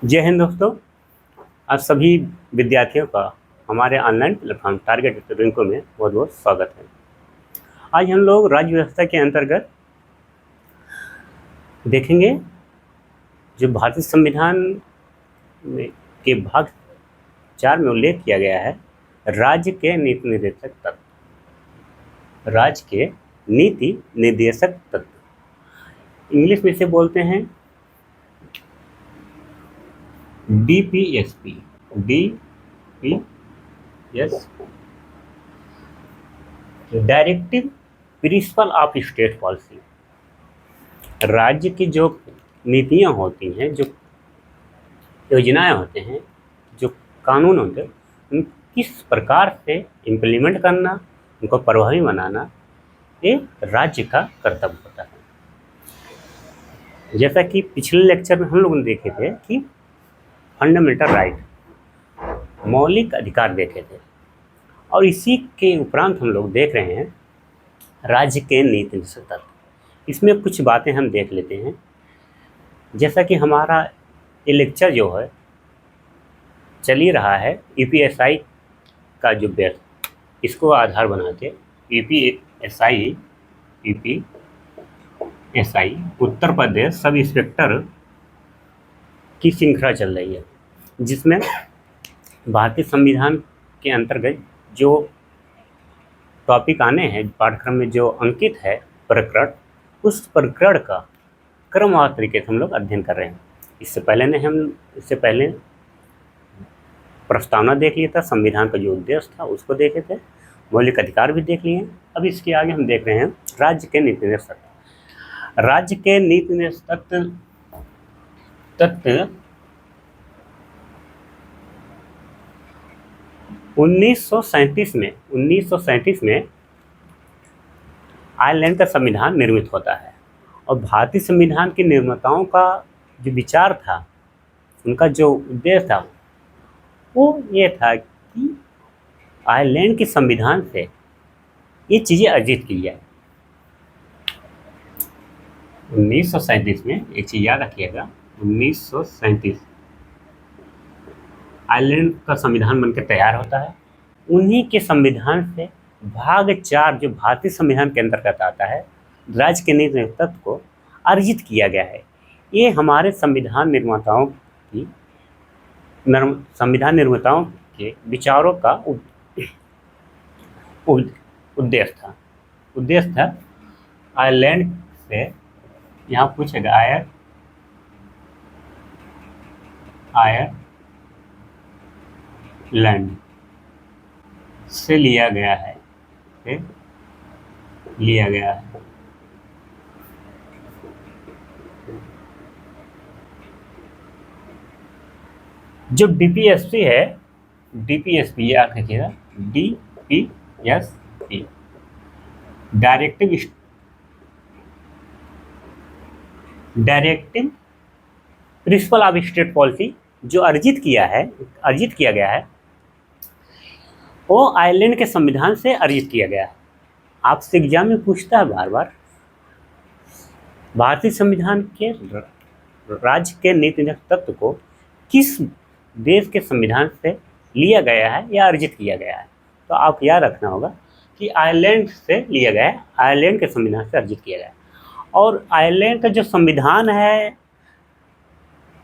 जय हिंद दोस्तों। आप सभी विद्यार्थियों का हमारे ऑनलाइन प्लेटफॉर्म टारगेट रिंको में बहुत बहुत स्वागत है। आज हम लोग राज्य व्यवस्था के अंतर्गत देखेंगे जो भारतीय संविधान के भाग 4 में उल्लेख किया गया है, राज्य के नीति निर्देशक तत्व। राज्य के नीति निर्देशक तत्व इंग्लिश में इसे बोलते हैं DPSP। Directive principle of state policy. राज्य की जो नीतियाँ होती हैं, जो योजनाएं होते हैं, जो कानून होते हैं, उन किस प्रकार से इम्प्लीमेंट करना, उनको प्रभावी बनाना, ये राज्य का कर्तव्य होता है। जैसा कि पिछले लेक्चर में हम लोगों ने देखे थे कि फंडामेंटल राइट, मौलिक अधिकार देखे थे, और इसी के उपरांत हम लोग देख रहे हैं राज्य के नीति निर्देशक तत्व। इसमें कुछ बातें हम देख लेते हैं। जैसा कि हमारा ये लेक्चर जो है चल ही रहा है यूपीएसआई का जो बैच, इसको आधार बना के UPSI Uttar Pradesh sub inspector की श्रृंखला चल रही है, जिसमें भारतीय संविधान के अंतर्गत जो टॉपिक आने हैं पाठ्यक्रम में, जो अंकित है प्रकरण, उस प्रकरण का क्रमवार तरीके से हम लोग अध्ययन कर रहे हैं। इससे पहले प्रस्तावना देख लिया था, संविधान का जो उद्देश्य था उसको देखे थे, मौलिक अधिकार भी देख लिए। अब इसके आगे हम देख रहे हैं राज्य के नीति निर्देशक तत्व। राज्य के नीति निर्देशक तत्व 1937 में आयरलैंड का संविधान निर्मित होता है, और भारतीय संविधान के निर्माताओं का जो विचार था, उनका जो उद्देश्य था, वो ये था कि आयरलैंड के संविधान से ये चीज़ें अर्जित की जाए। 1937 में एक चीज़ याद रखिएगा, 1937 आयरलैंड का संविधान बनकर तैयार होता है। उन्हीं के संविधान से भाग 4 जो भारतीय संविधान के अंतर्गत आता है, राज्य के नीति तत्व को अर्जित किया गया है। ये हमारे संविधान निर्माताओं के विचारों का उद्देश्य था। आयरलैंड से, यहाँ पूछेगा आयरलैंड से लिया गया है, जो DPSP है, DPSP याद रखिएगा, DPSP directive principle of state policy, जो अर्जित किया गया है, वो आयरलैंड के संविधान से अर्जित किया गया है। आपसे एग्जाम में पूछता है बार बार, भारतीय संविधान के राज्य के नीति निर्देशक तत्व को किस देश के संविधान से लिया गया है या अर्जित किया गया है। तो आप याद रखना होगा कि आयरलैंड से लिया गया है, आयरलैंड के संविधान से अर्जित किया गया है। और आयरलैंड का जो संविधान है,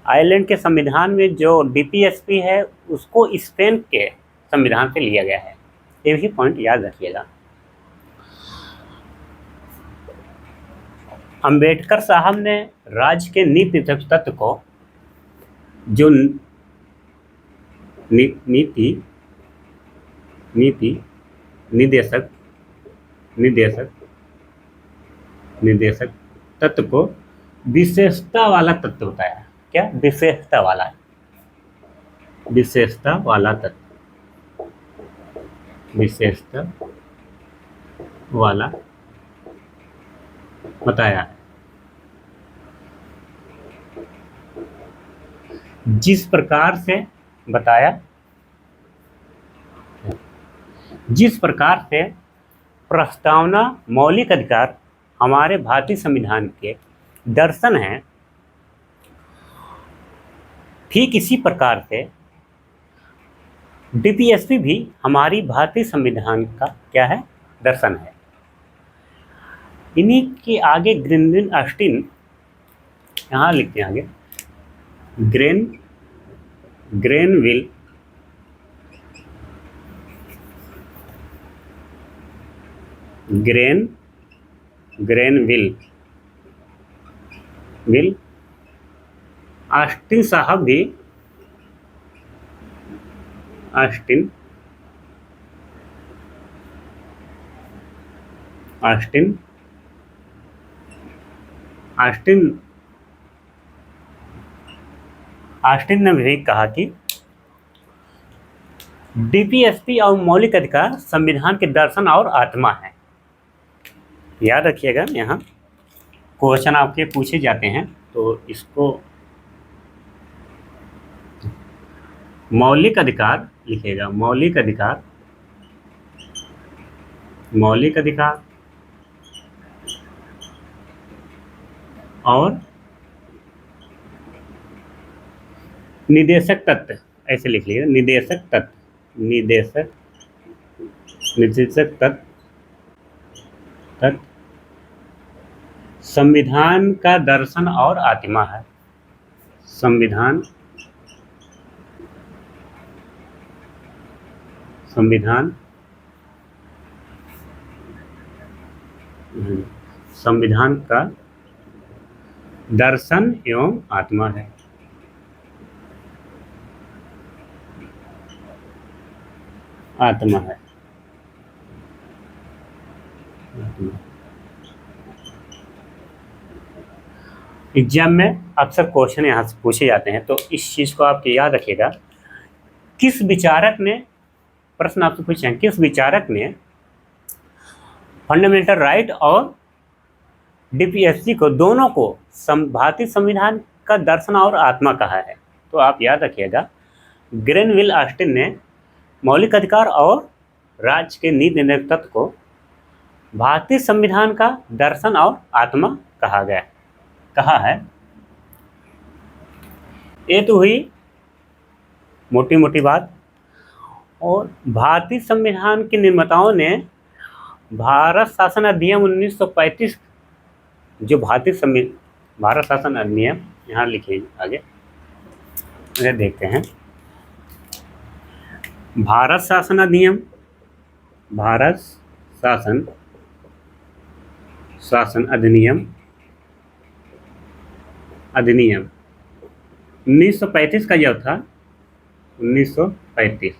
आयरलैंड के संविधान में जो DPSP है, उसको स्पेन के संविधान से लिया गया है। ये भी पॉइंट याद रखिएगा। अंबेडकर साहब ने राज्य के नीति तत्व को जो नीति निर्देशक तत्व को विशेषता वाला तत्व बताया। क्या? विशेषता वाला बताया है। जिस प्रकार से प्रस्तावना मौलिक अधिकार हमारे भारतीय संविधान के दर्शन हैं, ठीक इसी प्रकार से डीपीएसपी भी हमारी भारतीय संविधान का क्या है, दर्शन है। इन्हीं के आगे ग्रेनविल ऑस्टिन, यहाँ लिखते हैं आगे, ग्रेनविल ऑस्टिन साहब भी, ऑस्टिन ने भी कहा कि डीपीएसपी और मौलिक अधिकार संविधान के दर्शन और आत्मा है। याद रखिएगा, यहाँ क्वेश्चन आपके पूछे जाते हैं तो इसको मौलिक अधिकार लिखिएगा, मौलिक अधिकार और निदेशक तत्व, ऐसे लिख लीजिए, निदेशक तत्व संविधान का दर्शन और आत्मा है। संविधान का दर्शन एवं आत्मा है। एग्जाम में अक्सर क्वेश्चन यहाँ से पूछे जाते हैं, तो इस चीज़ को आप याद रखिएगा। किस विचारक ने, प्रश्न आपसे पूछे हैं, किस विचारक ने फंडामेंटल राइट और डीपीएसपी को, दोनों को भारतीय संविधान का दर्शन और आत्मा कहा है? तो आप याद रखिएगा, ग्रेनविल ऑस्टिन ने मौलिक अधिकार और राज्य के नीति निर्णय तत्व को भारतीय संविधान का दर्शन और आत्मा कहा है। ये तो हुई मोटी मोटी बात। और भारतीय संविधान के निर्माताओं ने भारत शासन अधिनियम 1935, जो भारत शासन अधिनियम, यहाँ लिखिए आगे, इसे देखते हैं। भारत शासन अधिनियम 1935 का जो था, 1935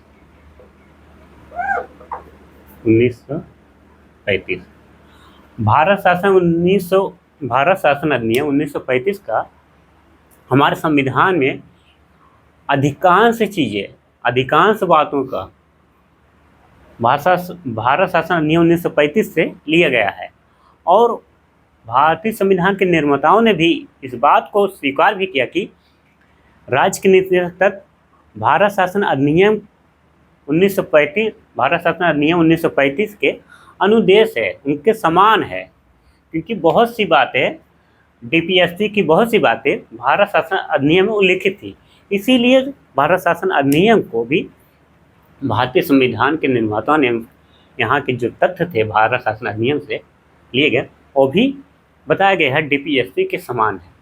भारत शासन अधिनियम 1935 का हमारे संविधान में अधिकांश बातों का भारत शासन अधिनियम 1935 से लिया गया है। और भारतीय संविधान के निर्माताओं ने भी इस बात को स्वीकार भी किया कि राज्य के नीति तत्व भारत शासन अधिनियम 1935 के अनुदेश है, उनके समान है। क्योंकि बहुत सी बातें, डीपीएसपी की बहुत सी बातें भारत शासन अधिनियम में उल्लिखित थी, इसीलिए भारत शासन अधिनियम को भी भारतीय संविधान के निर्माताओं ने यहाँ के जो तथ्य थे भारत शासन अधिनियम से लिए गए, वो भी बताया गया है डीपीएसपी के समान है।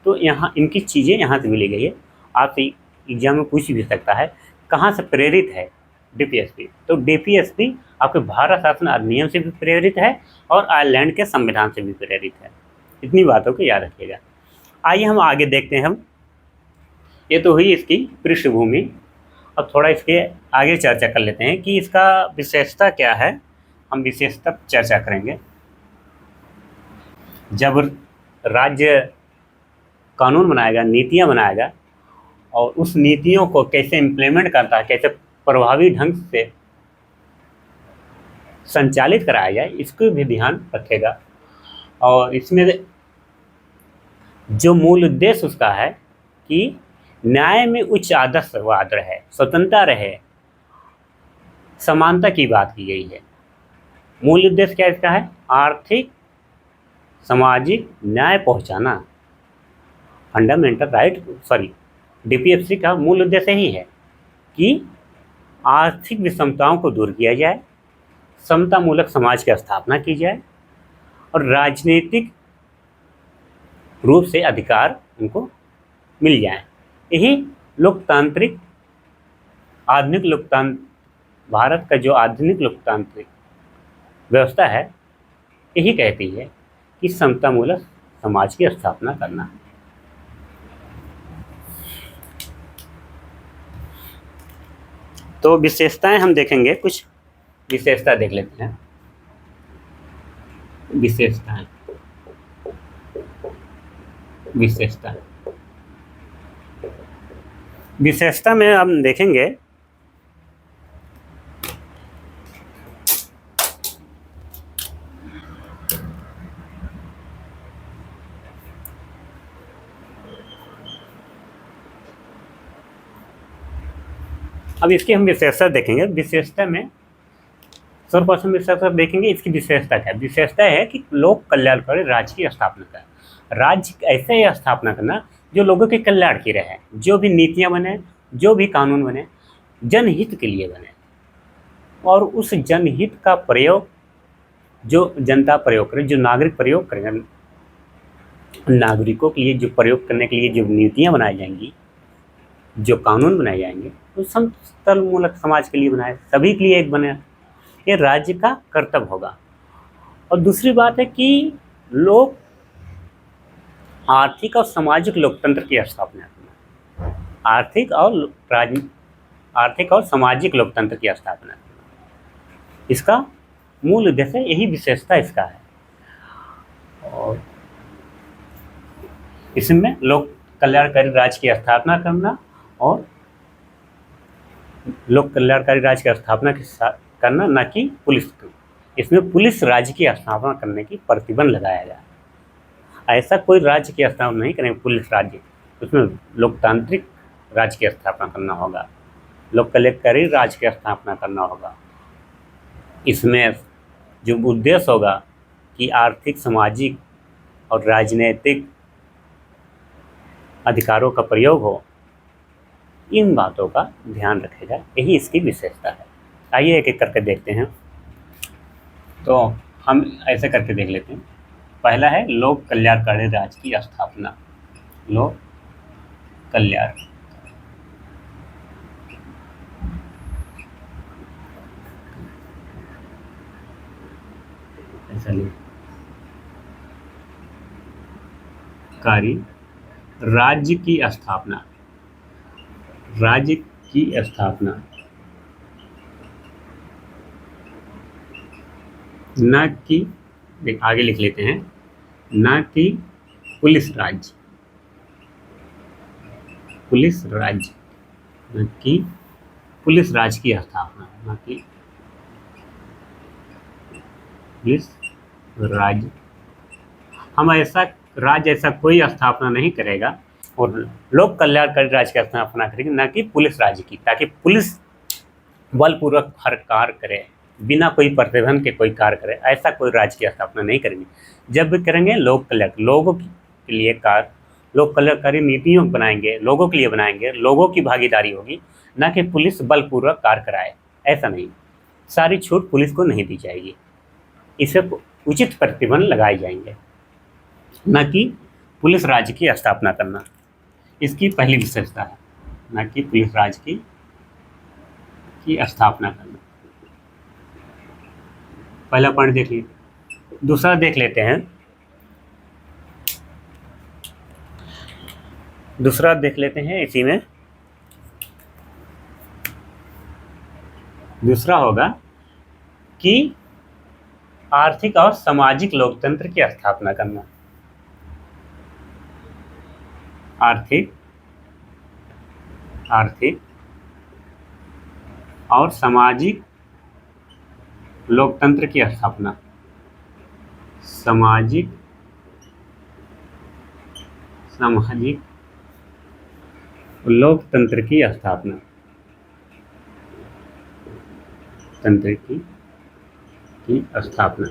तो यहाँ इनकी चीज़ें यहाँ से मिली गई है। आपसे एग्जाम में पूछ भी सकता है कहाँ से प्रेरित है डीपीएसपी, तो डीपीएसपी आपके भारत शासन अधिनियम से भी प्रेरित है और आयरलैंड के संविधान से भी प्रेरित है। इतनी बातों को याद रखिएगा। आइए हम आगे देखते हैं। ये तो हुई इसकी पृष्ठभूमि। अब थोड़ा इसके आगे चर्चा कर लेते हैं कि इसका विशेषता क्या है। हम विशेषता चर्चा करेंगे। जब राज्य कानून बनाएगा, नीतियाँ बनाएगा, और उस नीतियों को कैसे इम्प्लीमेंट करता है, कैसे प्रभावी ढंग से संचालित कराया जाए, इसको भी ध्यान रखेगा। और इसमें जो मूल उद्देश्य उसका है कि न्याय में उच्च आदर्शवाद रहे, स्वतंत्रता रहे, समानता की बात की गई है। मूल उद्देश्य क्या इसका है? आर्थिक सामाजिक न्याय पहुंचाना, फंडामेंटल राइट डीपीएफसी का मूल उद्देश्य ही है कि आर्थिक विषमताओं को दूर किया जाए, समतामूलक समाज की स्थापना की जाए और राजनीतिक रूप से अधिकार उनको मिल जाए। यही लोकतांत्रिक आधुनिक लोकतांत्रिक भारत का जो आधुनिक लोकतांत्रिक व्यवस्था है यही कहती है कि समतामूलक समाज की स्थापना करना। तो विशेषताएं हम देखेंगे, कुछ विशेषता देख लेते हैं। विशेषताएं विशेषता विशेषता में हम देखेंगे अब इसकी हम विशेषता देखेंगे। विशेषता में सर्वप्रथम विशेषता देखेंगे, इसकी विशेषता क्या है। विशेषता है कि लोक कल्याणकारी राज्य की स्थापना करना। राज्य ऐसे ही स्थापना करना जो लोगों के कल्याण की रहे, जो भी नीतियां बने, जो भी कानून बने जनहित के लिए बने और उस जनहित का प्रयोग जो जनता प्रयोग करे, जो नागरिक प्रयोग करेंगे, नागरिकों के लिए जो प्रयोग करने के लिए जो नीतियां बनाई जाएंगी, जो कानून बनाए जाएंगे तो समतामूलक समाज के लिए बनाए, सभी के लिए एक बने, ये राज्य का कर्तव्य होगा। और दूसरी बात है कि लोग आर्थिक और सामाजिक लोकतंत्र की स्थापना करना, आर्थिक और सामाजिक लोकतंत्र की स्थापना करना, इसका मूल उद्देश्य, यही विशेषता इसका है। और इसमें लोक कल्याणकारी राज्य की स्थापना करना और लोक कल्याणकारी राज्य की स्थापना के साथ करना, न कि पुलिस की। इसमें पुलिस राज्य की स्थापना करने की प्रतिबंध लगाया गया। ऐसा कोई राज्य की स्थापना नहीं करेंगे पुलिस राज्य, उसमें लोकतांत्रिक राज्य की स्थापना करना होगा, लोक कल्याणकारी राज्य की स्थापना करना होगा। इसमें जो उद्देश्य होगा कि आर्थिक, सामाजिक और राजनीतिक अधिकारों का प्रयोग हो, इन बातों का ध्यान रखेगा, यही इसकी विशेषता है। आइए एक एक करके देखते हैं। तो हम ऐसे करके देख लेते हैं। पहला है लोक कल्याणकारी राज्य की स्थापना। लोक कल्याण ऐसा नहीं, कारी राज्य की स्थापना, राज्य की स्थापना, न कि, आगे लिख लेते हैं, न कि पुलिस राज्य, पुलिस राज्य, न कि पुलिस राज्य की स्थापना, न कि पुलिस राज्य। हम ऐसा राज्य ऐसा कोई स्थापना नहीं करेगा और लोक कल्याणकारी राज्य की स्थापना करेंगे, न कि पुलिस राज्य की, ताकि पुलिस बलपूर्वक हर कार्य करे, बिना कोई प्रतिबंध के कोई कार्य करे, ऐसा कोई राज्य की स्थापना नहीं करेंगे। जब भी करेंगे लोक कल्याण, लोगों के लिए कार्य, लोक कल्याणकारी नीतियों बनाएंगे, लोगों के लिए बनाएंगे, लोगों की भागीदारी होगी, न कि पुलिस बलपूर्वक कार्य कराए, ऐसा नहीं। सारी छूट पुलिस को नहीं दी जाएगी, इसे उचित प्रतिबंध लगाए जाएंगे, न कि पुलिस राज्य की स्थापना करना। इसकी पहली विशेषता है, न कि पुलिस राज्य की स्थापना करना। पहला पॉइंट देख लीजिए। दूसरा देख लेते हैं, दूसरा देख लेते हैं इसी में। दूसरा होगा कि आर्थिक और सामाजिक लोकतंत्र की स्थापना करना। आर्थिक और सामाजिक लोकतंत्र की स्थापना, सामाजिक लोकतंत्र की स्थापना, तंत्र की स्थापना।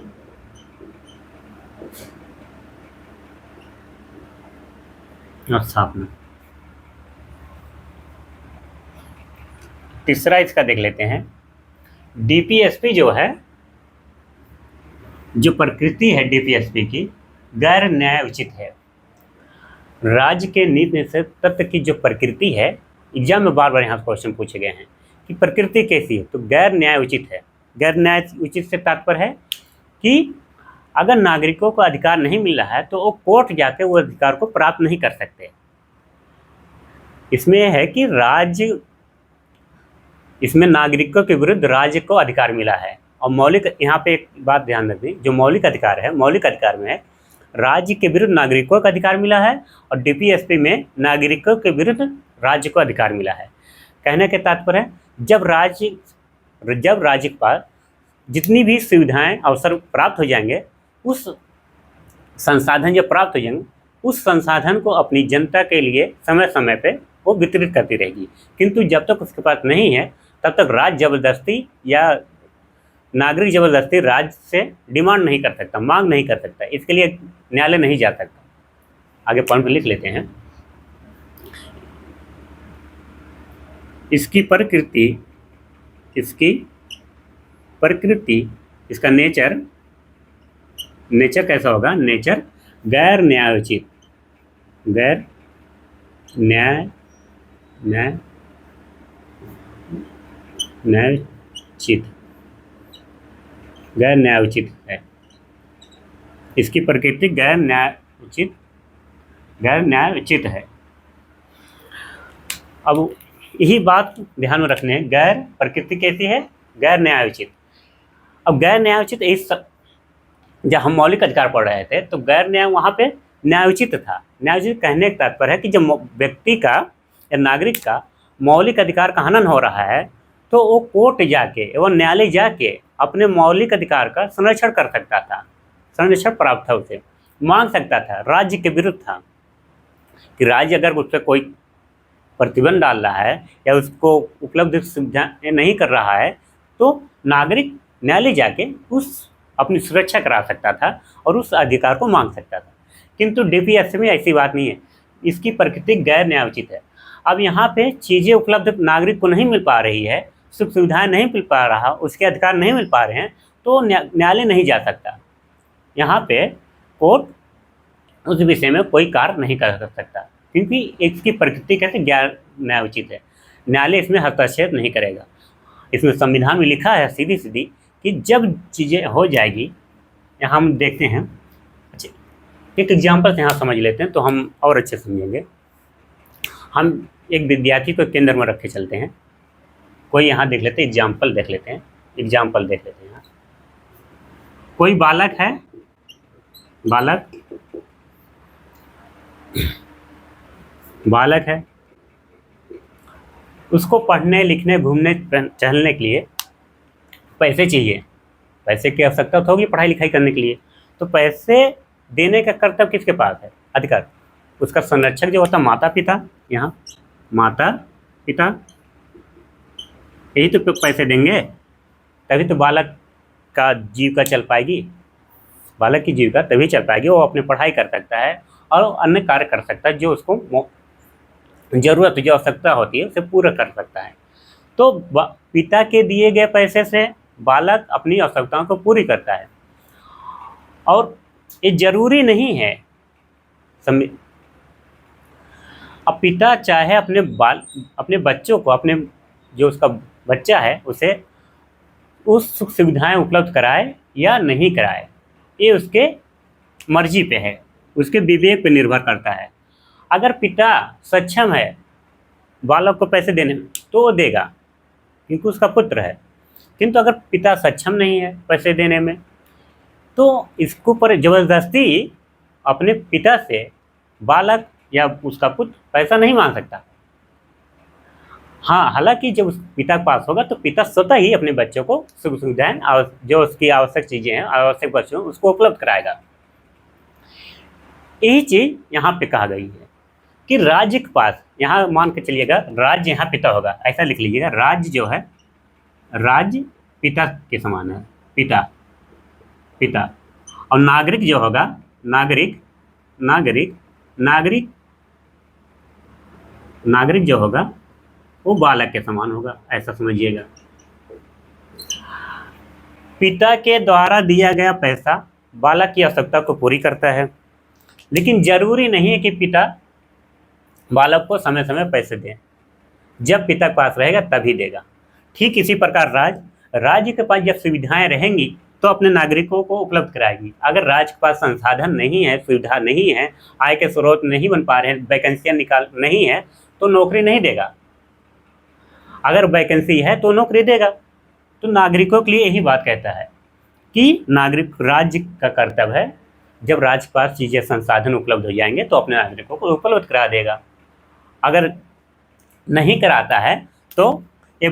तीसरा इसका देख लेते हैं। डीपीएसपी जो है, जो प्रकृति है डीपीएसपी की, गैर न्याय उचित है। राज्य के नीति निषेध तत्व की जो प्रकृति है, एग्जाम में बार बार यहाँ क्वेश्चन पूछे गए हैं कि प्रकृति कैसी है, तो गैर न्याय उचित है। गैर न्याय उचित से तात्पर्य है कि अगर नागरिकों को अधिकार नहीं मिल रहा है तो वो कोर्ट जाके वो अधिकार को प्राप्त नहीं कर सकते। इसमें है कि राज्य, इसमें नागरिकों के विरुद्ध राज्य को अधिकार मिला है। और मौलिक, यहाँ पे एक बात ध्यान रखिए, जो मौलिक अधिकार है, मौलिक अधिकार में है राज्य के विरुद्ध नागरिकों को अधिकार मिला है, और डीपीएसपी में नागरिकों के विरुद्ध राज्य को अधिकार मिला है। कहने के तात्पर्य है जब राज्य के पास जितनी भी सुविधाएं अवसर प्राप्त हो जाएंगे, उस संसाधन जब प्राप्त हो जाएंगे, उस संसाधन को अपनी जनता के लिए समय समय पे वो वितरित करती रहेगी। किंतु जब तक उसके पास नहीं है तब तक राज्य जबरदस्ती या नागरिक जबरदस्ती राज्य से डिमांड नहीं कर सकता, मांग नहीं कर सकता, इसके लिए न्यायालय नहीं जा सकता। आगे पॉइंट लिख लेते हैं। इसकी प्रकृति, इसका नेचर कैसा होगा? नेचर गैर न्यायोचित, गैर न्यायोचित है। इसकी प्रकृति गैर न्यायोचित है। अब यही बात ध्यान में रखने हैं, गैर प्रकृति कैसी है? गैर न्यायोचित। अब गैर न्यायोचित, इस जब हम मौलिक अधिकार पढ़ रहे थे तो गैर न्याय वहाँ पे न्यायोचित था। न्यायोचित कहने का तात्पर्य है कि जब व्यक्ति का या नागरिक का मौलिक अधिकार का हनन हो रहा है तो वो कोर्ट जाके एवं न्यायालय जाके अपने मौलिक अधिकार का संरक्षण कर सकता था, संरक्षण प्राप्त था, उसे मांग सकता था, राज्य के विरुद्ध था। कि राज्य अगर उस पर कोई प्रतिबंध डाल रहा है या उसको उपलब्ध सुविधा नहीं कर रहा है तो नागरिक न्यायालय जाके उस अपनी सुरक्षा करा सकता था और उस अधिकार को मांग सकता था। किंतु डीपीएसपी में ऐसी बात नहीं है, इसकी प्रकृति गैर न्यायोचित है। अब यहाँ पे चीज़ें उपलब्ध नागरिक को नहीं मिल पा रही है, सुख सुविधाएं नहीं मिल पा रहा, उसके अधिकार नहीं मिल पा रहे हैं, तो न्यायालय नहीं जा सकता। यहाँ पे कोर्ट उस विषय में कोई कार्य नहीं कर सकता, क्योंकि इसकी प्रकृति कैसे गैर न्यायोचित है। न्यायालय इसमें हस्तक्षेप नहीं करेगा। इसमें संविधान में लिखा है सीधी सीधी कि जब चीज़ें हो जाएगी, यहाँ हम देखते हैं, अच्छा एक एग्जाम्पल से यहाँ समझ लेते हैं तो हम और अच्छे समझेंगे। हम एक विद्यार्थी को केंद्र में रख के चलते हैं। कोई यहाँ देख लेते हैं, एग्जाम्पल देख लेते हैं, यहाँ कोई बालक है, बालक है, उसको पढ़ने लिखने घूमने टहलने के लिए पैसे चाहिए, पैसे की आवश्यकता तो होगी पढ़ाई लिखाई करने के लिए। तो पैसे देने का कर्तव्य किसके पास है? अधिकार उसका संरक्षक जो होता माता पिता, यहाँ माता पिता यही तो पैसे देंगे, तभी तो बालक का जीविका चल पाएगी, बालक की जीविका तभी चल पाएगी, वो अपनी पढ़ाई कर सकता है और अन्य कार्य कर सकता है जो उसको ज़रूरत जो आवश्यकता होती है उसे पूरा कर सकता है। तो पिता के दिए गए पैसे से बालक अपनी आवश्यकताओं को पूरी करता है। और ये जरूरी नहीं है, अब पिता चाहे अपने बच्चों को, अपने जो उसका बच्चा है उसे उस सुख सुविधाएं उपलब्ध कराए या नहीं कराए, ये उसके मर्जी पे है, उसके विवेक पे निर्भर करता है। अगर पिता सक्षम है बालक को पैसे देने में तो वो देगा क्योंकि उसका पुत्र है। किंतु अगर पिता सक्षम नहीं है पैसे देने में तो इसको पर ज़बरदस्ती अपने पिता से बालक या उसका पुत्र पैसा नहीं मांग सकता। हाँ, हालांकि जब उस पिता के पास होगा तो पिता स्वतः ही अपने बच्चों को सुख सुविधाएं, जो उसकी आवश्यक चीज़ें हैं, आवश्यक वस्तुएं उसको उपलब्ध कराएगा। यही चीज़ यहाँ पे कहा गई है कि राज्य के पास, यहाँ मान के चलिएगा राज्य यहाँ पिता होगा, ऐसा लिख लीजिएगा, राज्य जो है, राज्य पिता के समान है, पिता और नागरिक जो होगा, नागरिक जो होगा वो बालक के समान होगा, ऐसा समझिएगा। पिता के द्वारा दिया गया पैसा बालक की आवश्यकता को पूरी करता है, लेकिन जरूरी नहीं है कि पिता बालक को समय समय पैसे दें। जब पिता के पास रहेगा तभी देगा। ठीक इसी प्रकार राज्य के पास जब सुविधाएं रहेंगी तो अपने नागरिकों को उपलब्ध कराएगी। अगर राज्य के पास संसाधन नहीं है, सुविधा नहीं है, आय के स्रोत नहीं बन पा रहे हैं, वैकेंसियां निकाल नहीं है, तो नौकरी नहीं देगा। अगर वैकेंसी है तो नौकरी देगा। तो नागरिकों के लिए यही बात कहता है कि राज्य का कर्तव्य है, जब राज्य के पास चीज़ें संसाधन उपलब्ध हो जाएंगे तो अपने नागरिकों को उपलब्ध करा देगा। अगर नहीं कराता है तो ये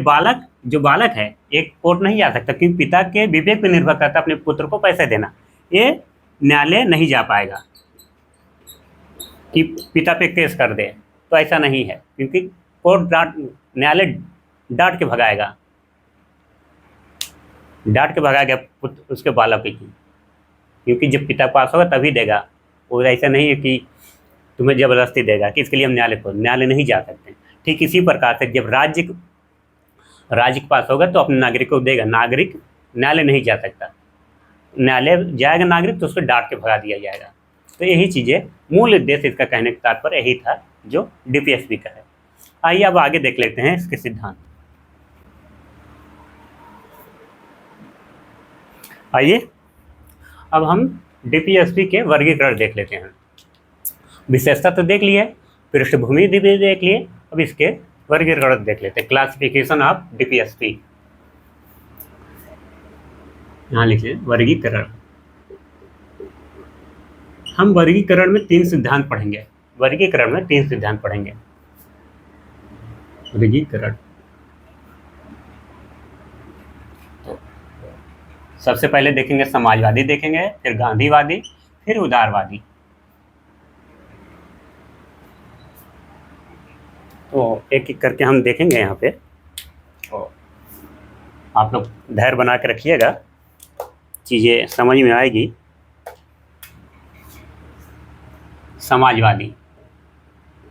जो बालक है एक कोर्ट नहीं जा सकता, क्योंकि पिता के विवेक पर निर्भर करता है अपने पुत्र को पैसे देना। ये न्यायालय नहीं जा पाएगा कि पिता पे केस कर दे, तो ऐसा नहीं है, क्योंकि न्यायालय डांट के भगाएगा उसके बालक की, क्योंकि जब पिता पास होगा तभी देगा। और ऐसा नहीं है कि तुम्हें ज़बरदस्ती देगा कि इसके लिए हम न्यायालय नहीं जा सकते। ठीक इसी प्रकार से जब राज्य के पास होगा तो अपने नागरिक को देगा। नागरिक न्यायालय नहीं जा सकता, न्यायालय जाएगा नागरिक तो उसको डांट के भगा दिया जाएगा। तो यही चीज़ें, मूल उद्देश्य इसका कहने का तात्पर्य यही था जो डीपीएसपी का है। आइए अब आगे देख लेते हैं इसके सिद्धांत। आइए अब हम डीपीएसपी के वर्गीकरण देख लेते हैं। विशेषता तो देख लिए, पृष्ठभूमि भी देख लिए, अब इसके वर्गीकरण देख लेते हैं। क्लासिफिकेशन ऑफ डीपीएसपी, यहाँ लिखिए वर्गीकरण। हम वर्गीकरण में 3 सिद्धांत पढ़ेंगे। वर्गीकरण सबसे पहले देखेंगे समाजवादी, देखेंगे फिर गांधीवादी, फिर उदारवादी। तो एक एक करके हम देखेंगे यहाँ पे। तो आप लोग धैर्य बना के रखिएगा, चीज़ें समझ में आएगी। समाजवादी,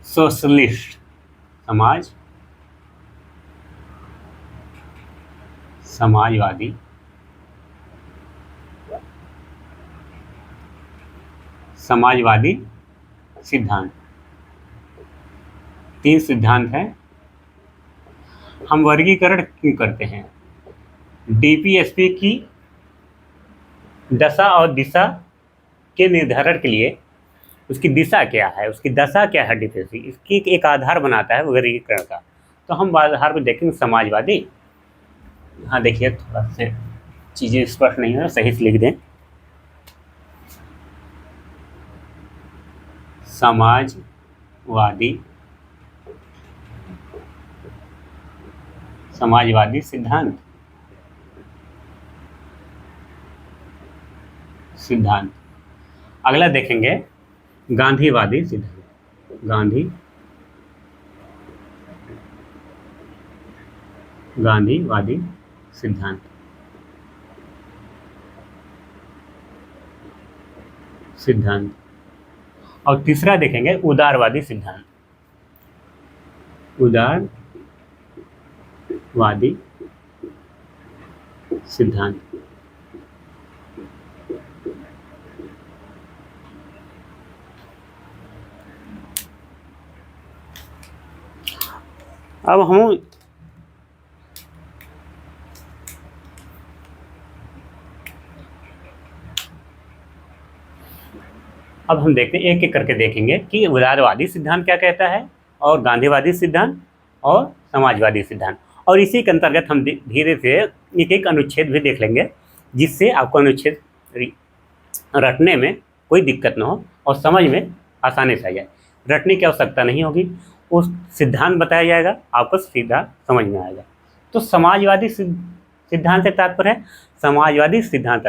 सोशलिस्ट, समाजवादी, समाजवादी सिद्धांत। 3 सिद्धांत हैं। हम वर्गीकरण क्यों करते हैं? डीपीएसपी की दशा और दिशा के निर्धारण के लिए उसकी दिशा क्या है, उसकी दशा क्या है, डीपीएसपी इसकी एक आधार बनाता है वर्गीकरण का। तो हम आधार पर देखेंगे समाजवादी। हाँ देखिए, थोड़ा से चीज़ें स्पष्ट नहीं है, सही से लिख दें। समाजवादी सिद्धांत। अगला देखेंगे गांधीवादी सिद्धांत। गांधीवादी सिद्धांत। और तीसरा देखेंगे उदारवादी सिद्धांत। अब हम देखते हैं, एक एक करके देखेंगे कि उदारवादी सिद्धांत क्या कहता है, और गांधीवादी सिद्धांत और समाजवादी सिद्धांत। और इसी के अंतर्गत हम धीरे से एक एक अनुच्छेद भी देख लेंगे, जिससे आपको अनुच्छेद रटने में कोई दिक्कत न हो और समझ में आसानी से आ जाए। रटने की आवश्यकता नहीं होगी, उस सिद्धांत बताया जाएगा, आपको सीधा समझ में आएगा। तो समाजवादी सिद्धांत से तात्पर्य है, समाजवादी सिद्धांत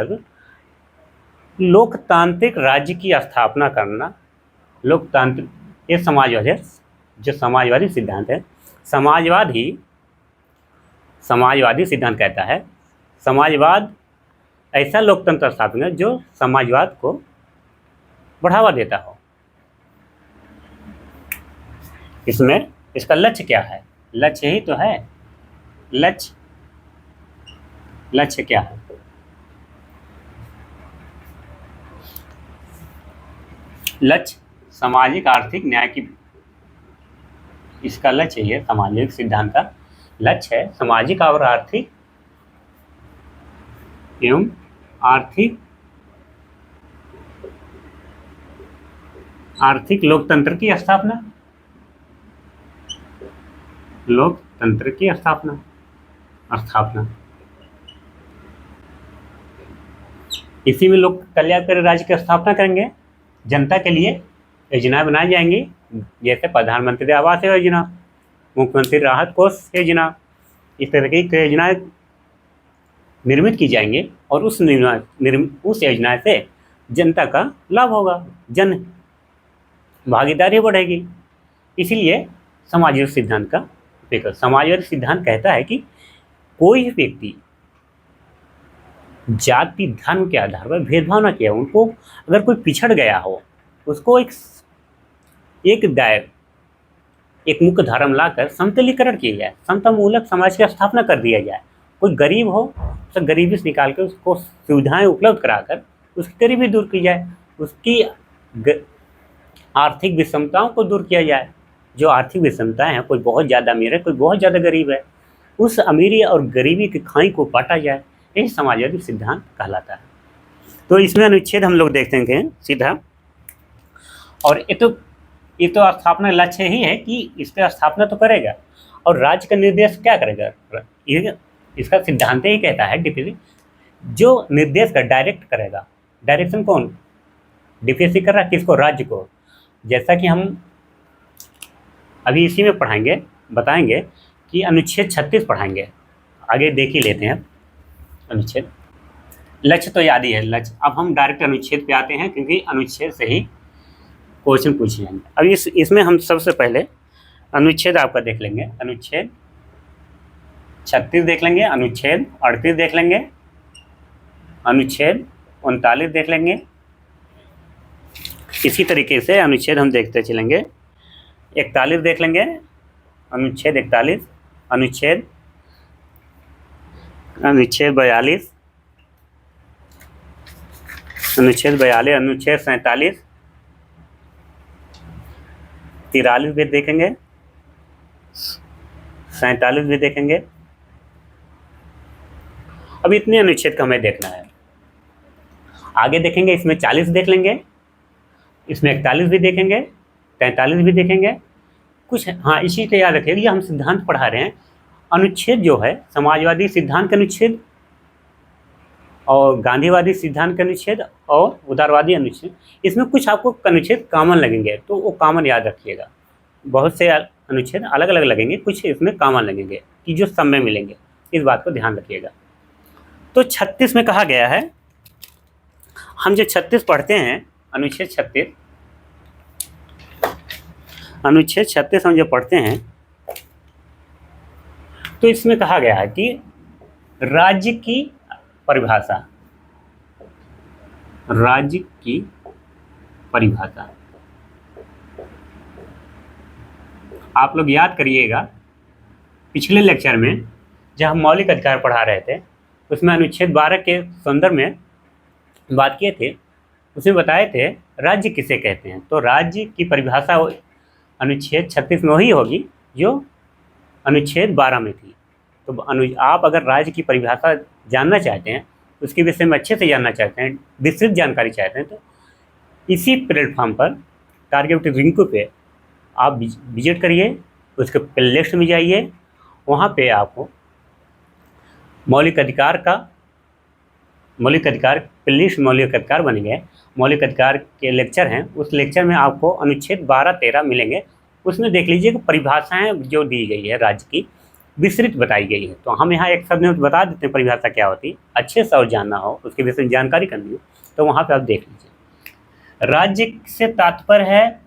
लोकतांत्रिक राज्य की स्थापना करना। लोकतांत्रिक, ये समाजवाद है, जो समाजवादी सिद्धांत है। समाजवादी सिद्धांत कहता है समाजवाद ऐसा लोकतंत्र स्थापना है जो समाजवाद को बढ़ावा देता हो। इसमें इसका लक्ष्य क्या है? लक्ष्य ही तो है। लक्ष्य, लक्ष्य क्या है? लक्ष्य सामाजिक आर्थिक न्याय की, इसका लक्ष्य ये सामाजिक सिद्धांत का लक्ष्य है सामाजिक और आर्थिक एवं आर्थिक लोकतंत्र की स्थापना, लोकतंत्र की स्थापना स्थापना इसी में लोक कल्याणकारी राज्य की स्थापना करेंगे। जनता के लिए योजनाएं बनाई जाएंगी, जैसे प्रधानमंत्री आवास योजना, मुख्यमंत्री राहत कोष योजना, इस तरह की योजनाएं निर्मित की जाएंगी और उस योजना से जनता का लाभ होगा, जन भागीदारी बढ़ेगी। इसीलिए समाजवादी सिद्धांत का उपयोग। समाजवादी सिद्धांत कहता है कि कोई व्यक्ति जाति धर्म के आधार पर भेदभाव न किया, उनको अगर कोई पिछड़ गया हो उसको एक मुख्य धारा में लाकर समतलीकरण किया जाए, समता मूलक समाज की स्थापना कर दिया जाए। कोई गरीब हो तो गरीबी से निकाल कर उसको सुविधाएं उपलब्ध कराकर उसकी गरीबी दूर की जाए, उसकी आर्थिक विषमताओं को दूर किया जाए। जो आर्थिक विषमताएं हैं, कोई बहुत ज़्यादा अमीर है, कोई बहुत ज़्यादा गरीब है, उस अमीरी और गरीबी की खाई को बांटा जाए, यही समाजवादी सिद्धांत कहलाता है। तो इसमें अनुच्छेद हम लोग देखेंगे सीधा, और ये तो स्थापना लक्ष्य ही है कि इसका स्थापना तो करेगा, और राज्य का निर्देश क्या करेगा? ये इसका सिद्धांत ही कहता है डीपीएससी जो निर्देश का डायरेक्ट करेगा। डायरेक्शन कौन? डीपीएससी कर रहा है, किसको? राज्य को। जैसा कि हम अभी इसी में पढ़ाएंगे, बताएंगे कि अनुच्छेद 36 पढ़ाएंगे, आगे देख ही लेते हैं अनुच्छेद। लक्ष्य तो याद ही है लक्ष्य। अब हम डायरेक्ट अनुच्छेद पे आते हैं, क्योंकि अनुच्छेद से ही क्वेश्चन पूछे जाएंगे। अब इसमें हम सबसे पहले अनुच्छेद आपका देख लेंगे, अनुच्छेद 36 देख लेंगे, अनुच्छेद 38 देख लेंगे, अनुच्छेद 39 देख लेंगे। इसी तरीके से अनुच्छेद हम देखते चलेंगे, 41 देख लेंगे, अनुच्छेद 41, अनुच्छेद 42, अनुच्छेद 42, अनुच्छेद 47, 43 भी देखेंगे, 47 भी देखेंगे। अब इतने अनुच्छेद का हमें देखना है। आगे देखेंगे, इसमें 40 देख लेंगे, इसमें 41 भी देखेंगे, 43 भी देखेंगे कुछ। हाँ, इसी को याद रखिएगा, ये हम सिद्धांत पढ़ा रहे हैं। अनुच्छेद जो है समाजवादी सिद्धांत के अनुच्छेद और गांधीवादी सिद्धांत के अनुच्छेद और उदारवादी अनुच्छेद, इसमें कुछ आपको अनुच्छेद कॉमन लगेंगे, तो वो कॉमन याद रखिएगा। बहुत से अनुच्छेद अलग अलग लगेंगे, कुछ इसमें कॉमन लगेंगे कि जो सब में मिलेंगे, इस बात को ध्यान रखिएगा। तो 36 में कहा गया है, हम जो 36 पढ़ते हैं, अनुच्छेद 36 हम जो पढ़ते हैं, तो इसमें कहा गया है कि राज्य की परिभाषा, राज्य की परिभाषा आप लोग याद करिएगा, पिछले लेक्चर में जब हम मौलिक अधिकार पढ़ा रहे थे, उसमें अनुच्छेद 12 के संदर्भ में बात किए थे। उसमें बताए थे राज्य किसे कहते हैं। तो राज्य की परिभाषा अनुच्छेद 36 में वही होगी जो अनुच्छेद 12 में थी। तो आप अगर राज्य की परिभाषा जानना चाहते हैं, उसके विषय में अच्छे से जानना चाहते हैं, विस्तृत जानकारी चाहते हैं, तो इसी प्लेटफॉर्म पर टारगेट रिंकू पे आप विजिट करिए, उसके प्लेलिस्ट में जाइए, वहाँ पे आपको मौलिक अधिकार प्लेलिस्ट मौलिक अधिकार बन गए, मौलिक अधिकार के लेक्चर हैं, उस लेक्चर में आपको अनुच्छेद 12-13 मिलेंगे। उसमें देख लीजिए कि परिभाषाएँ जो दी गई है राज्य की विस्तृत बताई गई है। तो हम यहाँ एक शब्द में बता देते हैं परिभाषा क्या होती है, अच्छे से और जानना हो, उसके विषय में जानकारी करनी हो, तो वहाँ पे आप देख लीजिए। राज्य से तात्पर्य है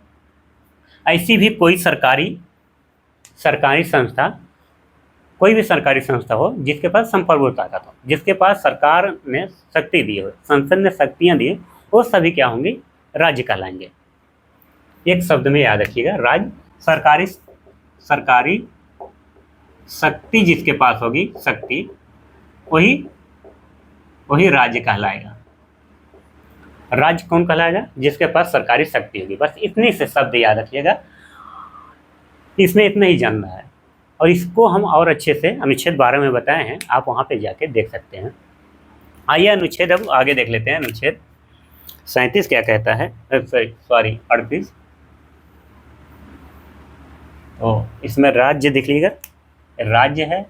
ऐसी भी कोई सरकारी संस्था, कोई भी सरकारी संस्था हो जिसके पास संप्रभु ताकत हो, जिसके पास सरकार ने शक्ति दी हो, संसद ने शक्तियाँ दी, वो सभी क्या होंगे? राज्य कहलाएंगे। एक शब्द में याद रखिएगा, राज्य सरकारी शक्ति जिसके पास होगी, शक्ति, वही वही राज्य कहलाएगा। राज्य कौन कहलाएगा? जिसके पास सरकारी शक्ति होगी। बस इतने से शब्द याद रखिएगा, इसमें इतना ही जानना है। और इसको हम और अच्छे से अनुच्छेद 12 में बताए हैं, आप वहाँ पे जाके देख सकते हैं। आइए अनुच्छेद अब आगे देख लेते हैं। अनुच्छेद 37 क्या कहता है, सॉरी 38। तो इसमें राज्य देख लीजिएगा, राज्य है।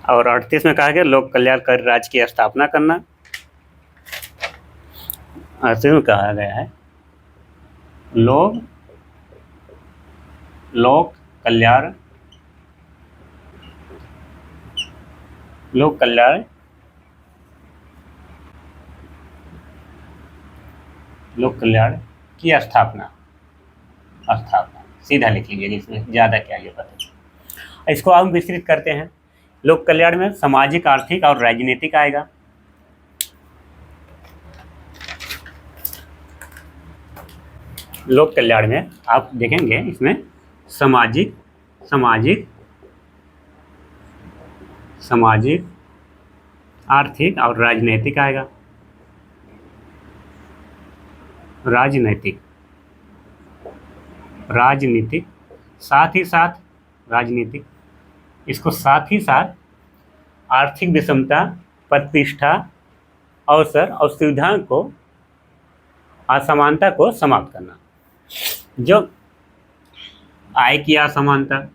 और 38 में कहा गया लोक कल्याणकारी राज्य की स्थापना करना। 38 में कहा गया है लोक कल्याण की स्थापना सीधा लिख लीजिएगा, इसमें ज़्यादा क्या ये पता। इसको हम विस्तृत करते हैं। लोक कल्याण में सामाजिक, आर्थिक और राजनीतिक आएगा। लोक कल्याण में आप देखेंगे इसमें सामाजिक, आर्थिक और राजनीतिक आएगा। राजनीतिक साथ ही साथ राजनीतिक, इसको साथ ही साथ आर्थिक विषमता, प्रतिष्ठा, अवसर और सुविधाओं को, असमानता को समाप्त करना। जो आय की असमानता,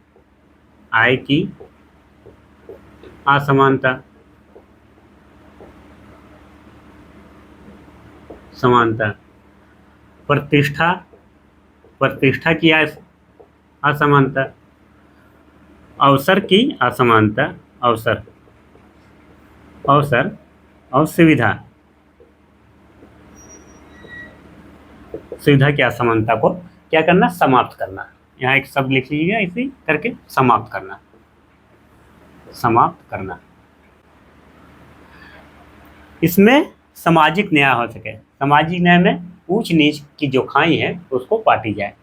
समानता, प्रतिष्ठा की असमानता, अवसर की असमानता, अवसर और सुविधा की असमानता को क्या करना? समाप्त करना। यहाँ एक शब्द लिख लीजिएगा, इसी करके समाप्त करना। इसमें सामाजिक न्याय हो सके। सामाजिक न्याय में ऊंच नीच की जो खाई है उसको पाटी जाए।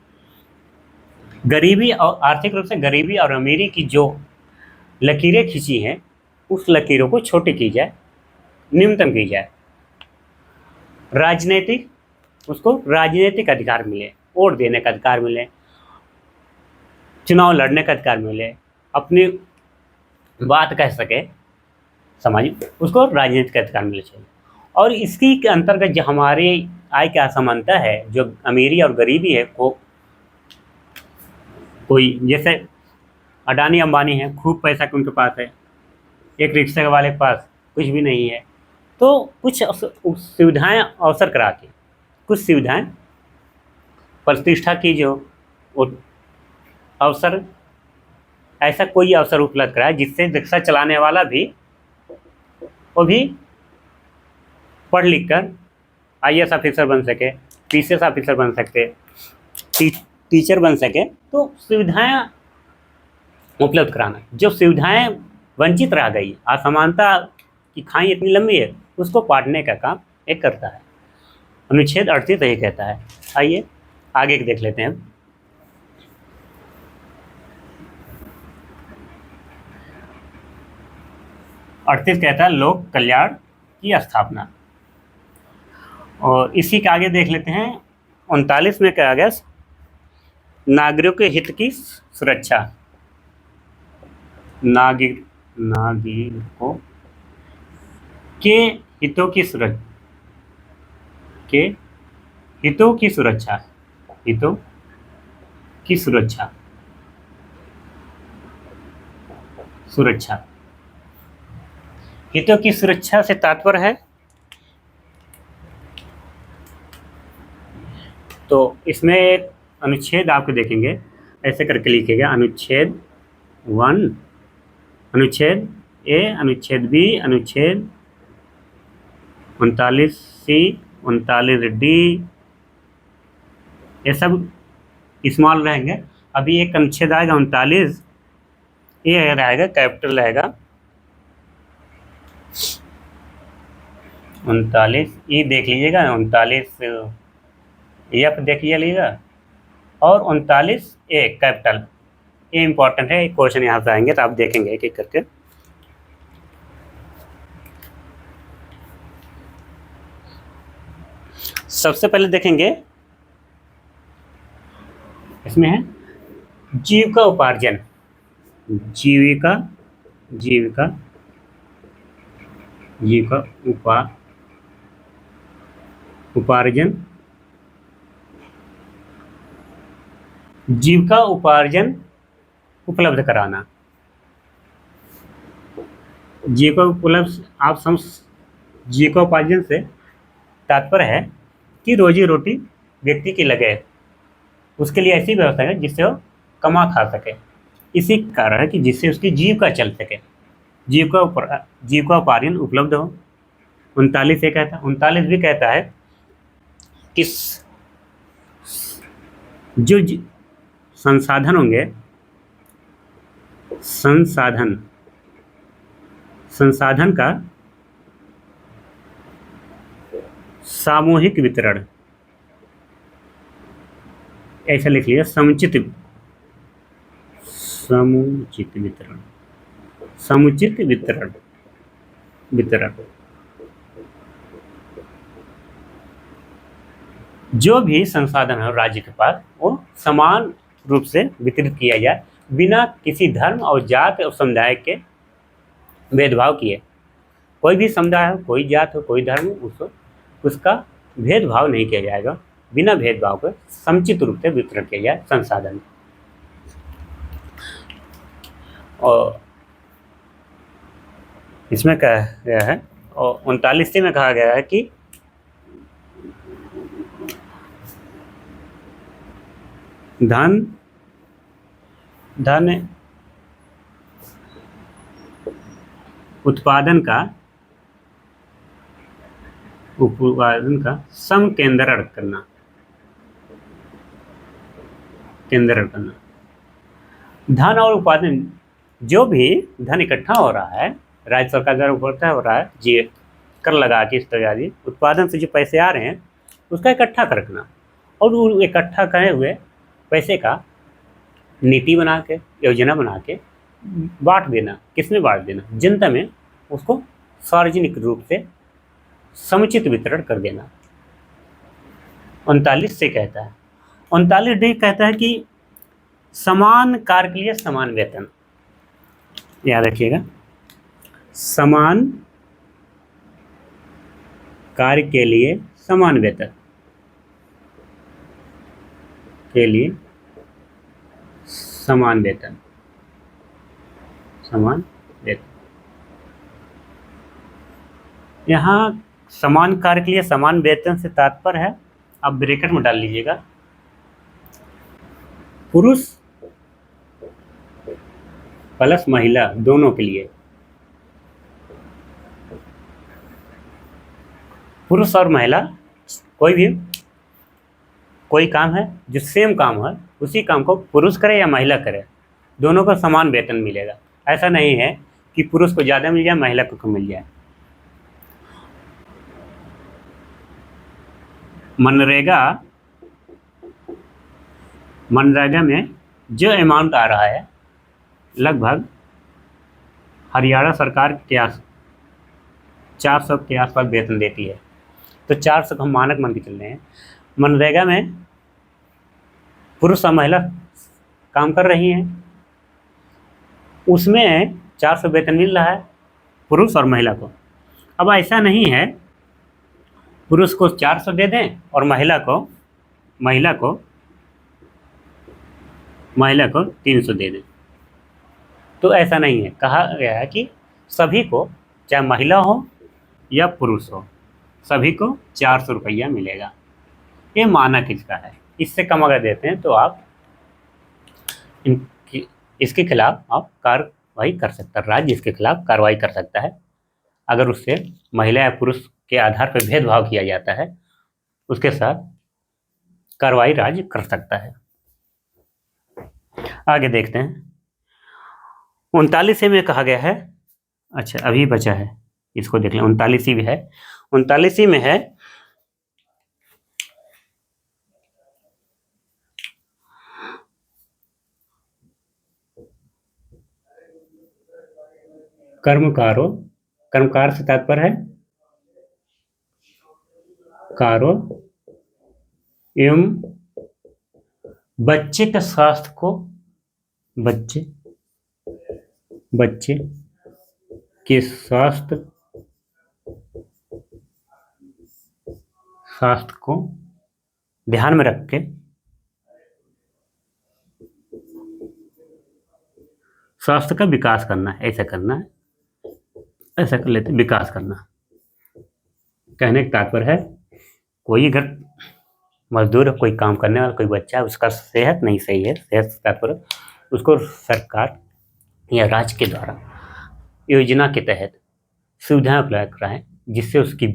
गरीबी और आर्थिक रूप से गरीबी और अमीरी की जो लकीरें खींची हैं उस लकीरों को छोटी की जाए, न्यूनतम की जाए। राजनीतिक, उसको राजनीतिक अधिकार मिले, वोट देने का अधिकार मिले, चुनाव लड़ने का अधिकार मिले, अपनी बात कह सके समाज, उसको राजनीतिक अधिकार मिले चाहिए। और इसकी के अंतर्गत जो हमारे आय की असमानता है, जो अमीरी और गरीबी है, कोई जैसे अडानी अंबानी है, खूब पैसा उनके पास है, एक रिक्शा वाले के पास कुछ भी नहीं है, तो कुछ सुविधाएं अवसर करा के, कुछ सुविधाएं, प्रतिष्ठा की जो अवसर, ऐसा कोई अवसर उपलब्ध कराए जिससे रिक्शा चलाने वाला भी, वो भी पढ़ लिख कर IAS ऑफिसर बन सके, PCS ऑफिसर बन सके, टीचर बन सके। तो सुविधाएं उपलब्ध कराना। जो सुविधाएं वंचित रह गई, असमानता की खाई इतनी लंबी है, उसको पाटने का काम एक करता है। अनुच्छेद 38 यही कहता है। आइए आगे देख लेते हैं। अड़तीस कहता है लोक कल्याण की स्थापना। और इसी के आगे देख लेते हैं 39 में क्या आ गया? नागरिकों के हित की सुरक्षा। नागरिकों के हितों की सुरक्षा, हितों की सुरक्षा से तात्पर्य है, तो इसमें एक अनुच्छेद आपको देखेंगे, ऐसे करके लिखिएगा। अनुच्छेद 1, अनुच्छेद ए, अनुच्छेद बी, अनुच्छेद 39C, 39D, ये सब स्मॉल रहेंगे। अभी एक अनुच्छेद आएगा 39, ये रहेगा कैपिटल रहेगा। 39E देख लीजिएगा, 39F देख लीजिएगा, और 39A कैपिटल ये इंपॉर्टेंट है, क्वेश्चन यहाँ से आएंगे तो आप देखेंगे एक एक करके। सबसे पहले देखेंगे, इसमें है जीविका उपार्जन। जीविका जीविका जीविका उपार्जन, जीविका उपार्जन उपलब्ध कराना। जीविका उपलब्ध, आप समझ, जीविका उपार्जन से तात्पर्य है कि रोजी रोटी व्यक्ति की लगे, उसके लिए ऐसी व्यवस्था है जिससे वो कमा खा सके। इसी कारण है कि जिससे उसकी जीविका चल सके, जीविका उपार्जन उपलब्ध हो। 39 ये कहता है, 39 भी कहता है कि जो संसाधन होंगे, संसाधन का सामूहिक वितरण, ऐसा लिख लिया, समुचित वितरण। जो भी संसाधन है राज्य के पास वो समान रूप से वितरित किया जाए, बिना किसी धर्म और जात और समुदाय के भेदभाव किए। कोई भी समुदाय हो, कोई जात हो, कोई धर्म हो, उसका भेदभाव नहीं किया जाएगा, बिना भेदभाव के समुचित रूप से वितरण किया जाए संसाधन। और इसमें कहा गया है, और 39 में कहा गया है कि धन उत्पादन का समकेंद्रण करना, धन और उत्पादन, जो भी धन इकट्ठा हो रहा है राज्य सरकार द्वारा उपलब्ध हो रहा है, जी कर लगा के इस तरह उत्पादन से जो पैसे आ रहे हैं उसका इकट्ठा कर रखना, और वो इकट्ठा करे हुए पैसे का नीति बना के, योजना बना के बांट देना। किसमें बांट देना? जनता में उसको सार्वजनिक रूप से समुचित वितरण कर देना। 39 से कहता है। 39 डी कहता है कि समान कार्य के लिए समान वेतन। याद रखिएगा, समान कार्य के लिए समान वेतन के लिए समान वेतन, यहाँ समान कार्य के लिए समान वेतन से तात्पर्य है, आप ब्रैकेट में डाल लीजिएगा, पुरुष प्लस महिला दोनों के लिए। पुरुष और महिला कोई काम है जो सेम काम है, उसी काम को पुरुष करे या महिला करे, दोनों को समान वेतन मिलेगा। ऐसा नहीं है कि पुरुष को ज़्यादा मिल जाए, महिला को कम मिल जाए। मनरेगा में जो अमाउंट आ रहा है, लगभग हरियाणा सरकार के 400 के आसपास वेतन देती है, तो 400 को हम मानक मान के चल रहे हैं। मनरेगा में पुरुष और महिला काम कर रही हैं, उसमें 400 वेतन मिल रहा है पुरुष और महिला को। अब ऐसा नहीं है पुरुष को 400 दे दें और महिला को 300 दे दें, तो ऐसा नहीं है। कहा गया है कि सभी को, चाहे महिला हो या पुरुष हो, सभी को 400 रुपया मिलेगा। ये मानक इसका है। इससे कम अगर देते हैं तो आप इसके खिलाफ आप कार्रवाई कर सकता है, राज्य इसके खिलाफ कार्रवाई कर सकता है। अगर उससे महिला या पुरुष के आधार पर भेदभाव किया जाता है, उसके साथ कार्रवाई राज्य कर सकता है। आगे देखते हैं। 39 में कहा गया है, अच्छा अभी बचा है, इसको देख लें। 39 भी है। 39 में है कर्मकारो, कर्मकार से तात्पर्य है कारो एवं बच्चे के स्वास्थ्य को, बच्चे बच्चे के स्वास्थ्य स्वास्थ्य को ध्यान में रख के स्वास्थ्य का विकास करना है, ऐसा करना है, ऐसा कर लेते, विकास करना। कहने का तात्पर्य है कोई अगर मजदूर है, कोई काम करने वाला कोई बच्चा है, उसका सेहत नहीं सही है, सेहत से तात्पर्य उसको सरकार या राज्य के द्वारा योजना के तहत सुविधाएं उपलब्ध कराएं, जिससे उसकी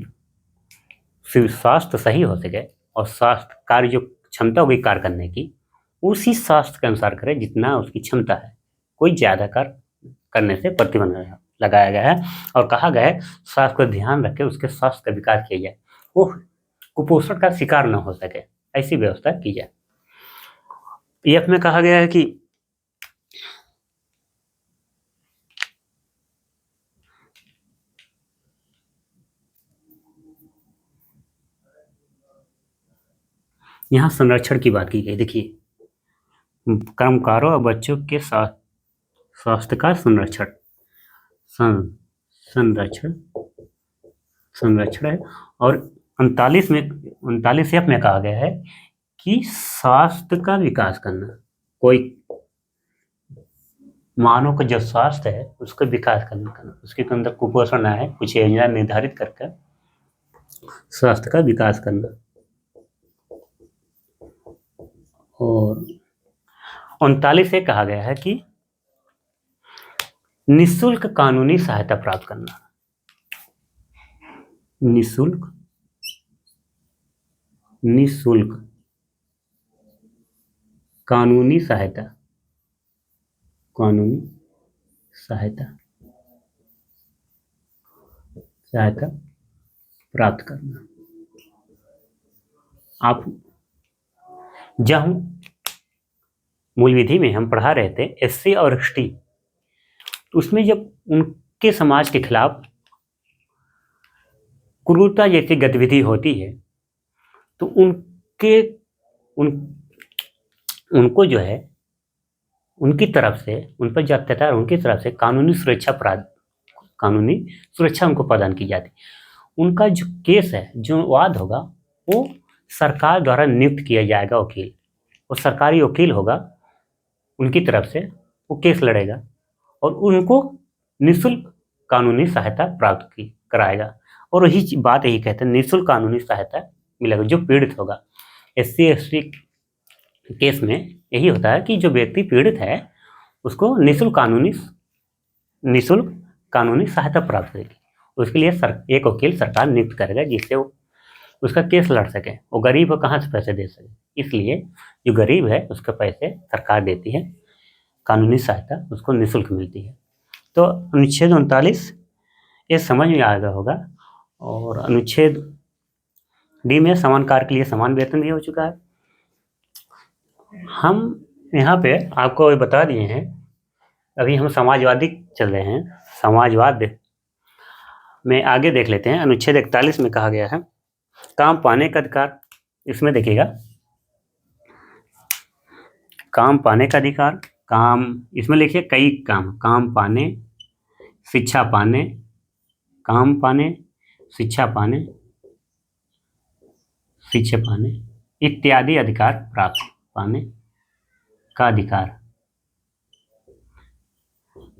स्वास्थ्य सही हो सके और स्वास्थ्य कार्य जो क्षमता होगी कार्य करने की, उसी स्वास्थ्य के अनुसार करे जितना उसकी क्षमता है। कोई ज़्यादा कार्य करने से प्रतिबंध लगाया गया है और कहा गया है स्वास्थ्य का ध्यान रख के उसके स्वास्थ्य का विकास किया जाए, वो कुपोषण का शिकार न हो सके, ऐसी व्यवस्था की जाए। एफ में कहा गया है कि यहाँ संरक्षण की बात की गई। देखिए, कर्मकारों और बच्चों के स्वास्थ्य का संरक्षण संरक्षण संरक्षण है। और 39 एफ में कहा गया है कि स्वास्थ्य का विकास करना, कोई मानव का जो स्वास्थ्य है उसका विकास करना, उसके अंदर कुपोषण ना है, कुछ योजना निर्धारित करके स्वास्थ्य का विकास करना। और 39 से कहा गया है कि निःशुल्क कानूनी सहायता प्राप्त करना, निःशुल्क कानूनी सहायता प्राप्त करना। आप जब मूल विधि में हम पढ़ा रहे थे एससी और एसटी, तो उसमें जब उनके समाज के खिलाफ क्रूरता जैसी गतिविधि होती है तो उनको जो है उनकी तरफ से, उन पर जो अत्याचार उनकी तरफ से कानूनी सुरक्षा उनको प्रदान की जाती। उनका जो केस है, जो वाद होगा, वो सरकार द्वारा नियुक्त किया जाएगा वकील, वो सरकारी वकील होगा, उनकी तरफ से वो केस लड़ेगा और उनको निःशुल्क कानूनी सहायता प्राप्त कराएगा। और यही बात यही कहते हैं, निःशुल्क कानूनी सहायता मिलेगा जो पीड़ित होगा। एससी एसटी केस में यही होता है कि जो व्यक्ति पीड़ित है उसको निःशुल्क कानूनी सहायता प्राप्त होगी। उसके लिए एक वकील सरकार नियुक्त करेगा जिससे वो उसका केस लड़ सके। वो गरीब हो, कहाँ से पैसे दे सके, इसलिए जो गरीब है उसके पैसे सरकार देती है, कानूनी सहायता उसको निःशुल्क मिलती है। तो अनुच्छेद 39 ये समझ में आ गया होगा। और अनुच्छेद डी में समान कार्य के लिए समान वेतन भी हो चुका है। हम यहाँ पे आपको बता दिए हैं, अभी हम समाजवादी चल रहे हैं, समाजवाद में आगे देख लेते हैं। अनुच्छेद 41 में कहा गया है काम पाने का अधिकार। इसमें देखिएगा, काम पाने का अधिकार, काम इसमें लिखिए कई काम पाने, शिक्षा पाने, काम पाने, शिक्षा पाने इत्यादि अधिकार प्राप्त पाने का अधिकार।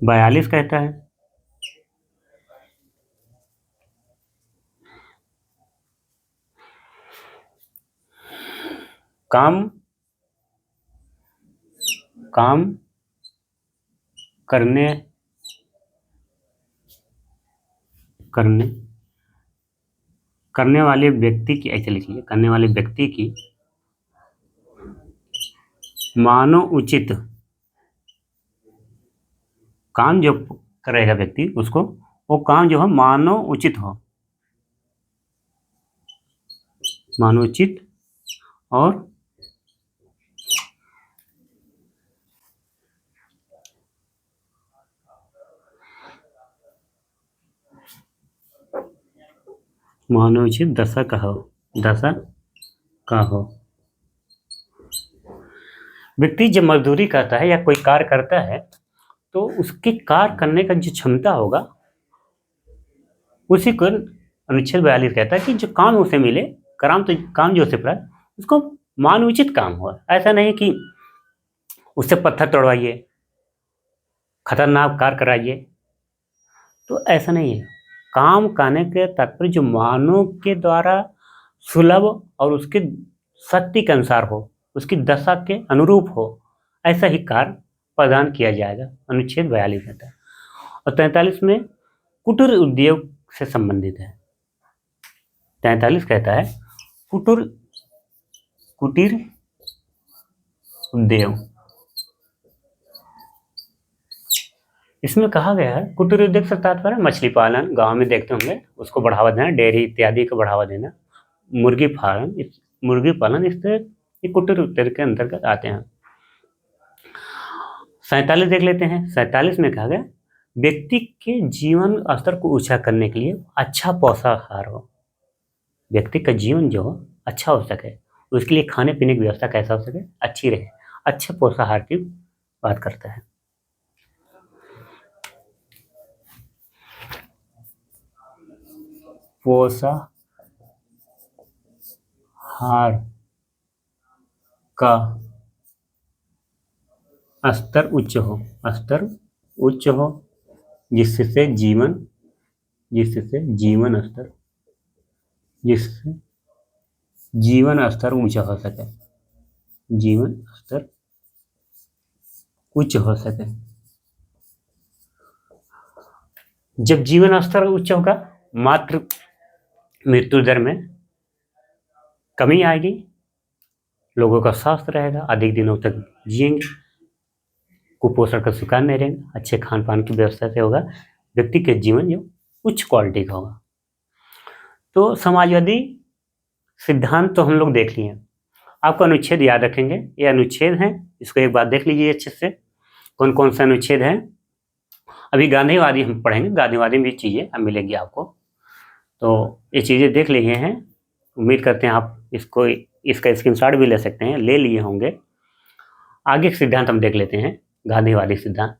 42 कहता है काम करने वाले व्यक्ति की, ऐसे लिखिए, करने वाले व्यक्ति की मानव उचित, काम जो करेगा व्यक्ति उसको वो काम जो है मानव उचित हो, मानवोचित और मानवोचित दशा का हो, दशा का हो। व्यक्ति जब मजदूरी करता है या कोई कार्य करता है तो उसके कार्य करने का जो क्षमता होगा उसी को अनुच्छेद 42 कहता है कि जो काम उसे मिले, काम जो उसे प्राप्त, उसको मानवोचित काम हो। ऐसा नहीं कि उससे पत्थर तोड़वाइए, खतरनाक कार्य कराइए, तो ऐसा नहीं है। काम करने के तात्पर्य जो मानव के द्वारा सुलभ और उसके शक्ति के अनुसार हो, उसकी दशा के अनुरूप हो, ऐसा ही कार्य प्रदान किया जाएगा, अनुच्छेद 42 कहता है। और 43 में कुटीर उद्योग से संबंधित है। 43 कहता है कुटीर उद्योग। इसमें कहा गया है कुटीर उद्योग से तात्पर्य मछली पालन, गांव में देखते होंगे, उसको बढ़ावा देना, डेयरी इत्यादि को बढ़ावा देना, मुर्गी पालन, इस तरह ये कुटीर उद्योग के अंतर्गत आते हैं। 47 देख लेते हैं। 47 में कहा गया व्यक्ति के जीवन स्तर को ऊंचा करने के लिए अच्छा पौष्टिकाहार हो। व्यक्ति का जीवन जो अच्छा हो सके, उसके लिए खाने पीने की व्यवस्था कैसा हो सके, अच्छी रहे, अच्छे पौष्टिकाहार की बात करता है। पोषाहार का स्तर उच्च हो, जिससे जीवन स्तर ऊंचा हो सके, जब जीवन स्तर उच्च होगा, मात्र मृत्यु दर में कमी आएगी, लोगों का स्वास्थ्य रहेगा, अधिक दिनों तक जिएंगे, कुपोषण का शिकार नहीं रहेंगे, अच्छे खान पान की व्यवस्था से होगा, व्यक्ति के जीवन जो उच्च क्वालिटी का होगा। तो समाजवादी सिद्धांत तो हम लोग देख लिए। आपको अनुच्छेद याद रखेंगे, ये अनुच्छेद हैं, इसको एक बार देख लीजिए अच्छे से, कौन कौन से अनुच्छेद हैं। अभी गांधीवादी हम पढ़ेंगे, गांधीवादी में भी चीज़ें अब मिलेंगी आपको, तो ये चीज़ें देख लिए हैं। उम्मीद करते हैं आप इसका स्क्रीनशॉट भी ले सकते हैं, ले लिए होंगे। आगे के सिद्धांत हम देख लेते हैं, गांधीवादी सिद्धांत।